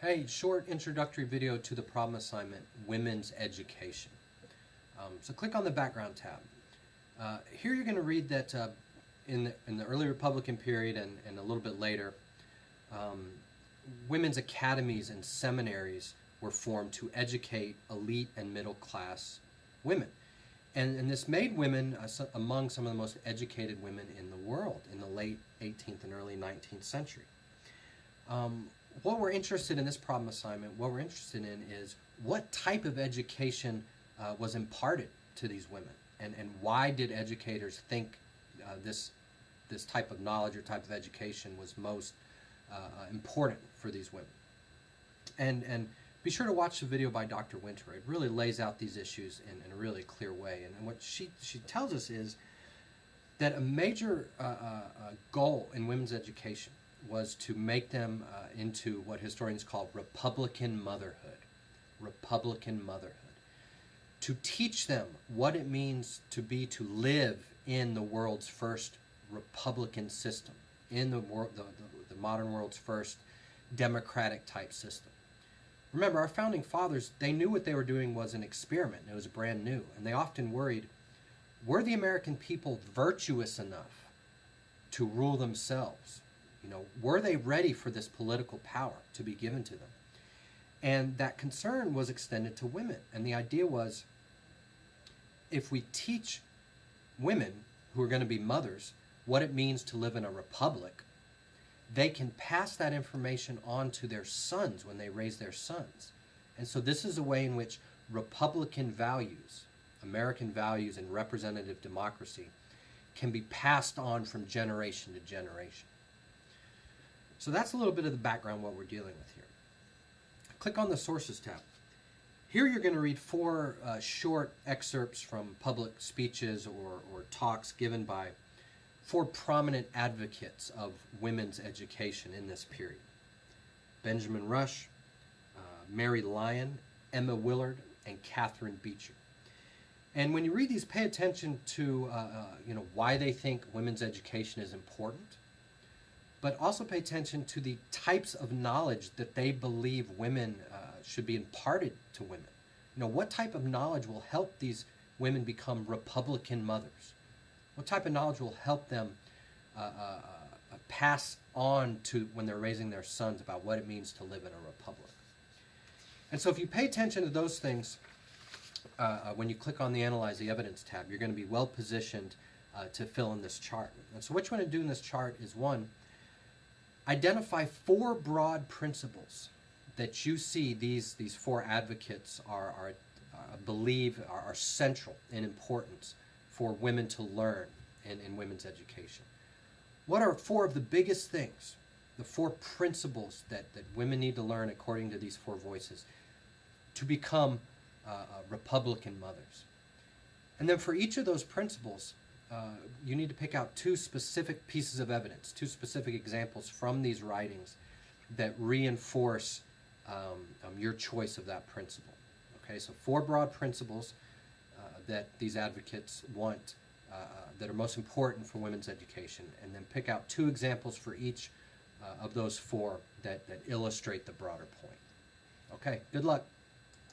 Hey, short introductory video to the problem assignment, Women's Education. So click on the background tab. Here you're going to read that in the early Republican period and a little bit later, women's academies and seminaries were formed to educate elite and middle class women. And this made women among some of the most educated women in the world in the late 18th and early 19th century. What we're interested in this problem assignment, what we're interested in is what type of education was imparted to these women, and why did educators think this type of knowledge or type of education was most important for these women. And be sure to watch the video by Dr. Winter. It really lays out these issues in a really clear way. And what she tells us is that a major goal in women's education was to make them into what historians call Republican motherhood. Republican motherhood. To teach them what it means to live in the world's first Republican system, in the modern world's first democratic type system. Remember, our founding fathers, they knew what they were doing was an experiment. It was brand new. And they often worried, were the American people virtuous enough to rule themselves? You know, were they ready for this political power to be given to them? And that concern was extended to women. And the idea was, if we teach women who are going to be mothers what it means to live in a republic, they can pass that information on to their sons when they raise their sons. And so this is a way in which Republican values, American values and representative democracy can be passed on from generation to generation. So that's a little bit of the background what we're dealing with here. Click on the Sources tab. Here you're going to read four short excerpts from public speeches or talks given by four prominent advocates of women's education in this period. Benjamin Rush, Mary Lyon, Emma Willard, and Catherine Beecher. And when you read these, pay attention to why they think women's education is important, but also pay attention to the types of knowledge that they believe women should be imparted to women. You know, what type of knowledge will help these women become Republican mothers? What type of knowledge will help them pass on to when they're raising their sons about what it means to live in a republic? And so if you pay attention to those things, when you click on the Analyze the Evidence tab, you're going to be well positioned to fill in this chart. And so what you want to do in this chart is, one, identify four broad principles that you see these four advocates believe are central in importance for women to learn in women's education. What are four of the biggest things, the four principles that women need to learn according to these four voices to become Republican mothers? And then for each of those principles, you need to pick out two specific pieces of evidence, two specific examples from these writings that reinforce your choice of that principle. Okay, so four broad principles that these advocates want that are most important for women's education, and then pick out two examples for each of those four that illustrate the broader point. Okay, good luck.